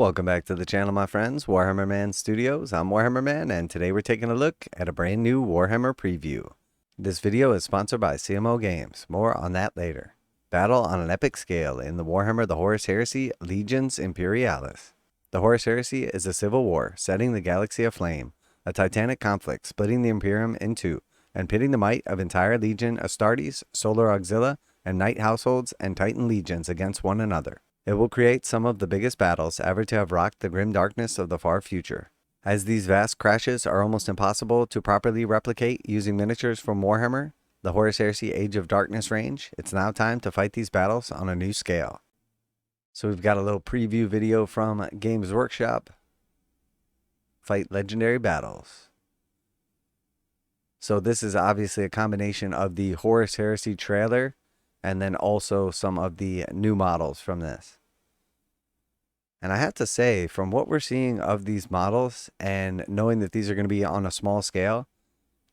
Welcome back to the channel, my friends. Warhammer Man Studios. I'm Warhammer Man, and today we're taking a look at a brand new Warhammer preview. This video is sponsored by CMO Games. More on that later. Battle on an epic scale in the Warhammer the Horus Heresy Legions Imperialis. The Horus Heresy is a civil war setting the galaxy aflame, a titanic conflict splitting the Imperium in two, and pitting the might of entire Legion Astartes, Solar Auxilia, and Knight households and Titan legions against one another. It will create some of the biggest battles ever to have rocked the grim darkness of the far future. As these vast crashes are almost impossible to properly replicate using miniatures from Warhammer, the Horus Heresy Age of Darkness range, it's now time to fight these battles on a new scale. So we've got a little preview video from Games Workshop. Fight legendary battles. So this is obviously a combination of the Horus Heresy trailer and then also some of the new models from this. And I have to say, from what we're seeing of these models and knowing that these are going to be on a small scale,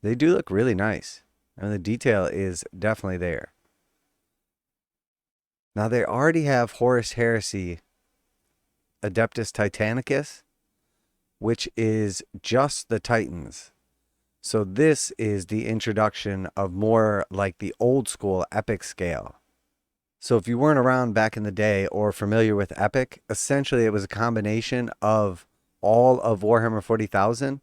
they do look really nice. And the detail is definitely there. Now they already have Horus Heresy Adeptus Titanicus, which is just the Titans. So this is the introduction of more like the old school Epic scale. So if you weren't around back in the day or familiar with Epic, essentially it was a combination of all of Warhammer 40,000,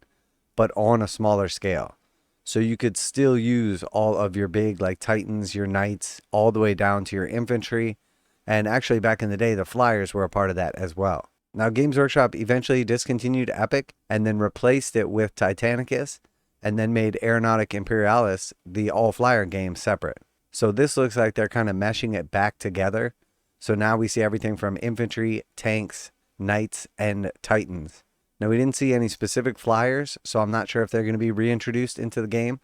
but on a smaller scale. So you could still use all of your big like Titans, your Knights, all the way down to your infantry. And actually back in the day, the Flyers were a part of that as well. Now Games Workshop eventually discontinued Epic and then replaced it with Titanicus, and then made Aeronautica Imperialis the all-flyer game separate. So this looks like they're kind of meshing it back together. So now we see everything from infantry, tanks, knights, and titans. Now we didn't see any specific flyers, so I'm not sure if they're going to be reintroduced into the game,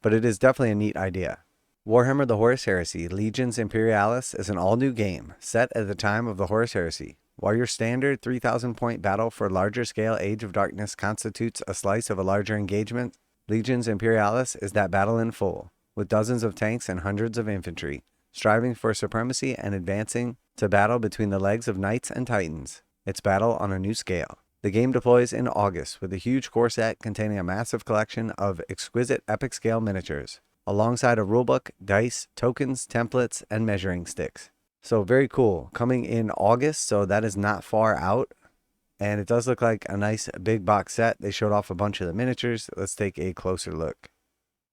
but it is definitely a neat idea. Warhammer the Horus Heresy Legions Imperialis is an all-new game set at the time of the Horus Heresy. While your standard 3,000 point battle for larger scale Age of Darkness constitutes a slice of a larger engagement, Legions Imperialis is that battle in full, with dozens of tanks and hundreds of infantry, striving for supremacy and advancing to battle between the legs of knights and titans. It's battle on a new scale. The game deploys in August with a huge core set containing a massive collection of exquisite epic scale miniatures, alongside a rulebook, dice, tokens, templates, and measuring sticks. So very cool. Coming in August, so that is not far out. And it does look like a nice big box set. They showed off a bunch of the miniatures. Let's take a closer look.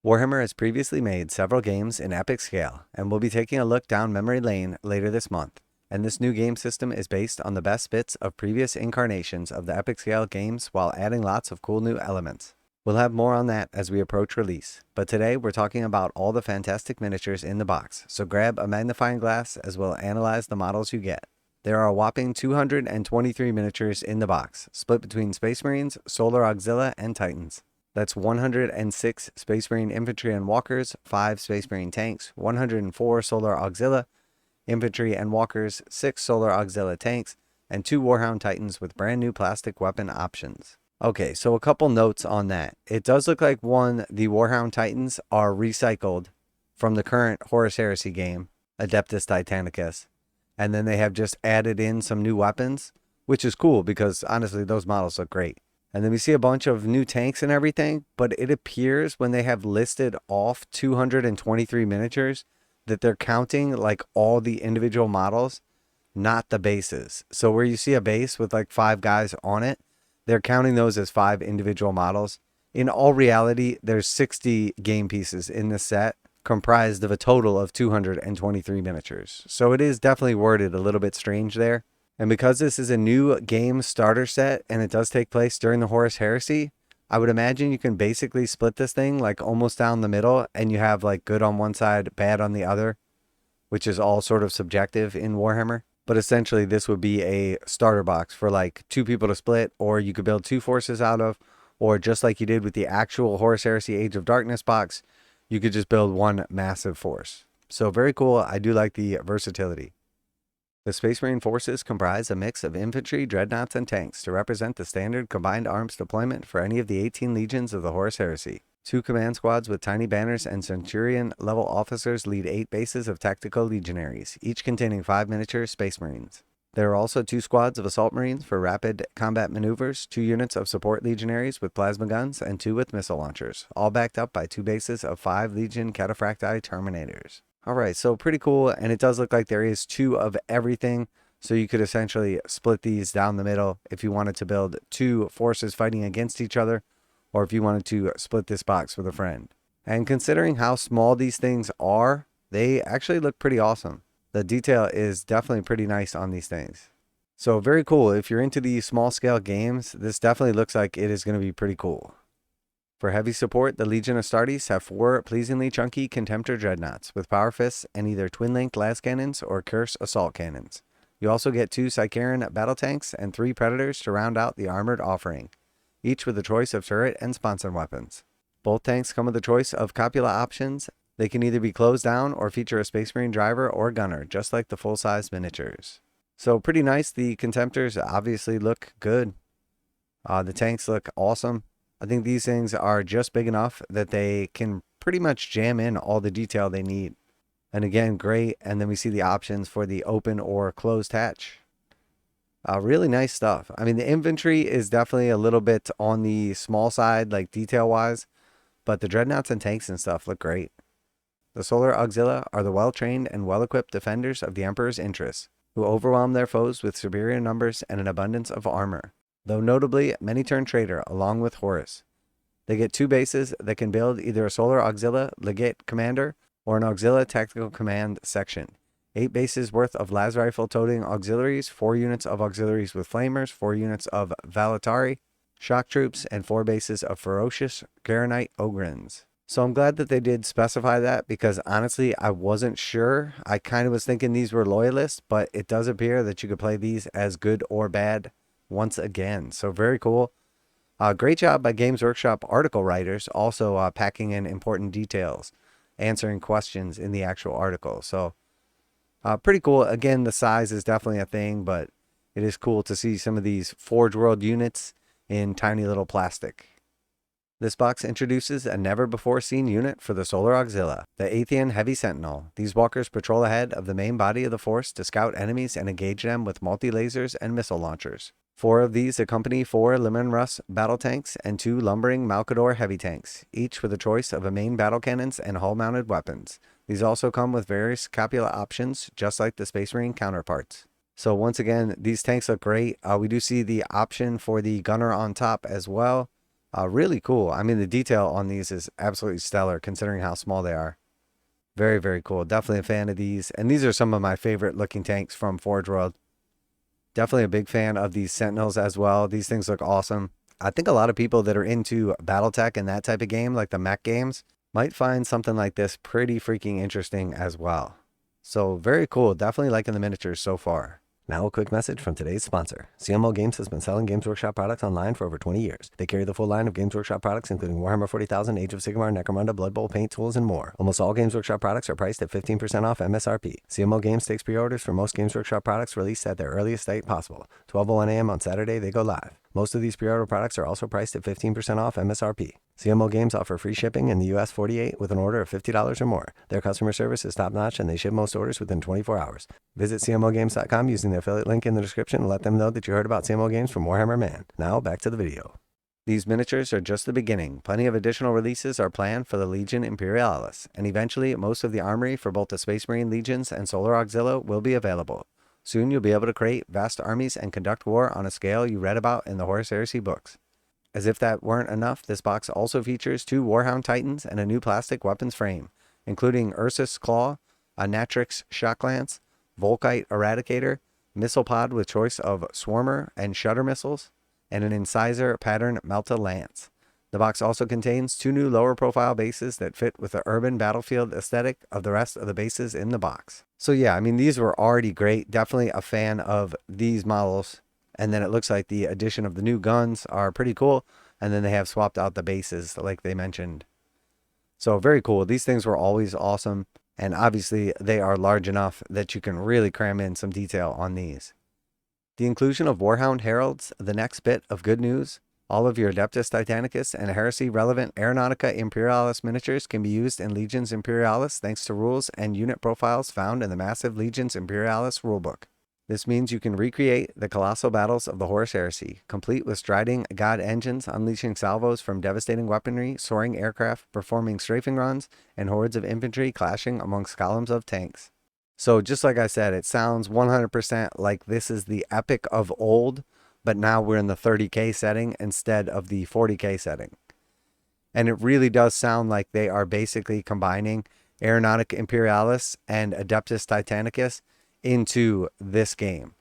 Warhammer has previously made several games in epic scale, and we'll be taking a look down memory lane later this month. And this new game system is based on the best bits of previous incarnations of the epic scale games while adding lots of cool new elements. We'll have more on that as we approach release, but today we're talking about all the fantastic miniatures in the box, so grab a magnifying glass as we'll analyze the models you get. There are a whopping 223 miniatures in the box, split between Space Marines, Solar Auxilia, and Titans. That's 106 Space Marine infantry and walkers, 5 Space Marine tanks, 104 Solar Auxilia infantry and walkers, 6 Solar Auxilia tanks, and 2 Warhound Titans with brand new plastic weapon options. Okay, so a couple notes on that. It does look like the Warhound Titans are recycled from the current Horus Heresy game, Adeptus Titanicus. And then they have just added in some new weapons, which is cool because honestly, those models look great. And then we see a bunch of new tanks and everything, but it appears when they have listed off 223 miniatures that they're counting like all the individual models, not the bases. So where you see a base with like 5 guys on it, they're counting those as 5 individual models. In all reality, there's 60 game pieces in this set, comprised of a total of 223 miniatures. So it is definitely worded a little bit strange there. And because this is a new game starter set and it does take place during the Horus Heresy, I would imagine you can basically split this thing like almost down the middle and you have like good on one side, bad on the other, which is all sort of subjective in Warhammer. But essentially this would be a starter box for like 2 people to split, or you could build 2 forces out of, or just like you did with the actual Horus Heresy Age of Darkness box, you could just build one massive force. So very cool. I do like the versatility. The Space Marine forces comprise a mix of infantry, dreadnoughts, and tanks to represent the standard combined arms deployment for any of the 18 legions of the Horus Heresy. 2 command squads with tiny banners and Centurion-level officers lead 8 bases of tactical legionaries, each containing 5 miniature Space Marines. There are also 2 squads of assault marines for rapid combat maneuvers, 2 units of support legionaries with plasma guns, and 2 with missile launchers, all backed up by 2 bases of 5 Legion Cataphracti Terminators. Alright, so pretty cool, and it does look like there is 2 of everything, so you could essentially split these down the middle if you wanted to build 2 forces fighting against each other, or if you wanted to split this box with a friend. And considering how small these things are, they actually look pretty awesome. The detail is definitely pretty nice on these things. So very cool. If you're into these small scale games, this definitely looks like it is going to be pretty cool. For heavy support, the Legion Astartes have 4 pleasingly chunky Contemptor Dreadnoughts with power fists and either twin-linked las cannons or Curse assault cannons. You also get 2 Sycaran battle tanks and 3 Predators to round out the armored offering, each with a choice of turret and sponson weapons. Both tanks come with a choice of copula options. They can either be closed down or feature a Space Marine driver or gunner, just like the full-size miniatures. So pretty nice. The Contemptors obviously look good. The tanks look awesome. I think these things are just big enough that they can pretty much jam in all the detail they need. And again, great. And then we see the options for the open or closed hatch. Really nice stuff. I mean, the infantry is definitely a little bit on the small side, like detail-wise. But the dreadnoughts and tanks and stuff look great. The Solar Auxilia are the well-trained and well-equipped defenders of the Emperor's interests, who overwhelm their foes with superior numbers and an abundance of armor, though notably many turn traitor along with Horus. They get 2 bases that can build either a Solar Auxilia Legate Commander or an Auxilia Tactical Command section. 8 bases worth of las rifle toting auxiliaries, 4 units of auxiliaries with flamers, 4 units of Valetari shock troops, and 4 bases of ferocious Garanite Ogrins. So I'm glad that they did specify that, because honestly, I wasn't sure. I kind of was thinking these were loyalists, but it does appear that you could play these as good or bad once again. So very cool. Great job by Games Workshop article writers, also packing in important details, answering questions in the actual article. So pretty cool. Again, the size is definitely a thing, but it is cool to see some of these Forge World units in tiny little plastic. This box introduces a never-before-seen unit for the Solar Auxilia, the Athean Heavy Sentinel. These walkers patrol ahead of the main body of the force to scout enemies and engage them with multi-lasers and missile launchers. 4 of these accompany 4 Liman Russ battle tanks and 2 lumbering Malkador heavy tanks, each with a choice of a main battle cannons and hull-mounted weapons. These also come with various copula options, just like the Space Marine counterparts. So once again, these tanks look great. We do see the option for the gunner on top as well. Really cool. I mean, the detail on these is absolutely stellar considering how small they are. Very, very cool. Definitely a fan of these. And these are some of my favorite looking tanks from Forge World. Definitely a big fan of these Sentinels as well. These things look awesome. I think a lot of people that are into Battletech and that type of game, like the mech games, might find something like this pretty freaking interesting as well. So very cool. Definitely liking the miniatures so far. Now a quick message from today's sponsor. CMO Games has been selling Games Workshop products online for over 20 years. They carry the full line of Games Workshop products, including Warhammer 40,000, Age of Sigmar, Necromunda, Blood Bowl, paint tools, and more. Almost all Games Workshop products are priced at 15% off MSRP. CMO Games takes pre-orders for most Games Workshop products released at their earliest date possible. 12:01 a.m. on Saturday, they go live. Most of these pre-order products are also priced at 15% off MSRP. CMO Games offer free shipping in the US 48 with an order of $50 or more. Their customer service is top-notch and they ship most orders within 24 hours. Visit CMOGames.com using the affiliate link in the description and let them know that you heard about CMO Games from Warhammer Man. Now, back to the video. These miniatures are just the beginning. Plenty of additional releases are planned for the Legion Imperialis, and eventually most of the armory for both the Space Marine Legions and Solar Auxilia will be available. Soon you'll be able to create vast armies and conduct war on a scale you read about in the Horus Heresy books. As if that weren't enough, this box also features 2 Warhound Titans and a new plastic weapons frame, including Ursus Claw, a Natrix Shock Lance, Volkite Eradicator, missile pod with choice of Swarmer and Shutter missiles, and an Incisor pattern Melta Lance. The box also contains 2 new lower profile bases that fit with the urban battlefield aesthetic of the rest of the bases in the box. So yeah, I mean, these were already great. Definitely a fan of these models. And then it looks like the addition of the new guns are pretty cool. And then they have swapped out the bases like they mentioned. So very cool. These things were always awesome. And obviously they are large enough that you can really cram in some detail on these. The inclusion of Warhound Heralds, the next bit of good news. All of your Adeptus Titanicus and Heresy relevant Aeronautica Imperialis miniatures can be used in Legions Imperialis thanks to rules and unit profiles found in the massive Legions Imperialis rulebook. This means you can recreate the colossal battles of the Horus Heresy, complete with striding god engines, unleashing salvos from devastating weaponry, soaring aircraft, performing strafing runs, and hordes of infantry clashing amongst columns of tanks. So just like I said, it sounds 100% like this is the epic of old, but now we're in the 30K setting instead of the 40K setting. And it really does sound like they are basically combining Aeronautica Imperialis and Adeptus Titanicus into this game,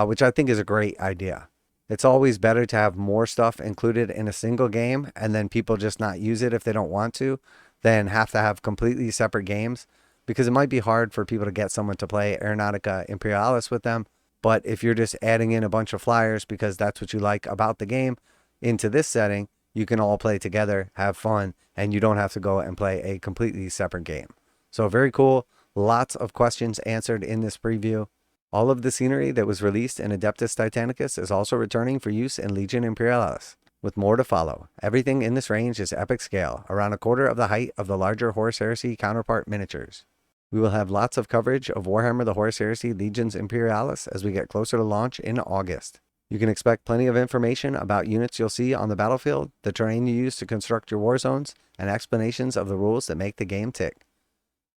which I think is a great idea. It's always better to have more stuff included in a single game and then people just not use it if they don't want to, than have to have completely separate games, because it might be hard for people to get someone to play Aeronautica Imperialis with them. But if you're just adding in a bunch of flyers because that's what you like about the game into this setting, you can all play together, have fun, and you don't have to go and play a completely separate game. So very cool. Lots of questions answered in this preview. All of the scenery that was released in Adeptus Titanicus is also returning for use in Legion Imperialis, with more to follow. Everything in this range is epic scale, around a quarter of the height of the larger Horus Heresy counterpart miniatures. We will have lots of coverage of Warhammer the Horus Heresy Legions Imperialis as we get closer to launch in August. You can expect plenty of information about units you'll see on the battlefield, the terrain you use to construct your war zones, and explanations of the rules that make the game tick.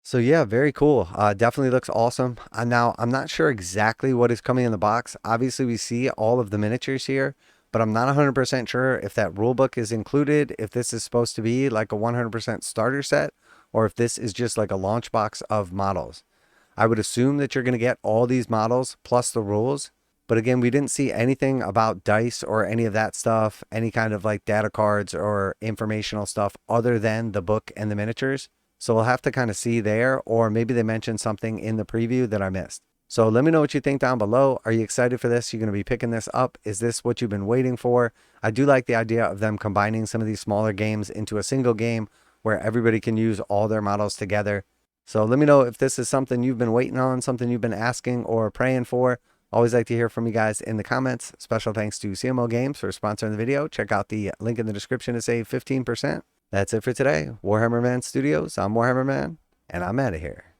So yeah, very cool. Definitely looks awesome. Now, I'm not sure exactly what is coming in the box. Obviously, we see all of the miniatures here, but I'm not 100% sure if that rulebook is included, if this is supposed to be like a 100% starter set, or if this is just like a launch box of models. I would assume that you're going to get all these models plus the rules. But again, we didn't see anything about dice or any of that stuff, any kind of like data cards or informational stuff other than the book and the miniatures. So we'll have to kind of see there, or maybe they mentioned something in the preview that I missed. So let me know what you think down below. Are you excited for this? You're going to be picking this up? Is this what you've been waiting for? I do like the idea of them combining some of these smaller games into a single game where everybody can use all their models together. So let me know if this is something you've been waiting on, something you've been asking or praying for. Always like to hear from you guys in the comments. Special thanks to CMO Games for sponsoring the video. Check out the link in the description to save 15%. That's it for today. Warhammer Man Studios, I'm Warhammer Man, and I'm out of here.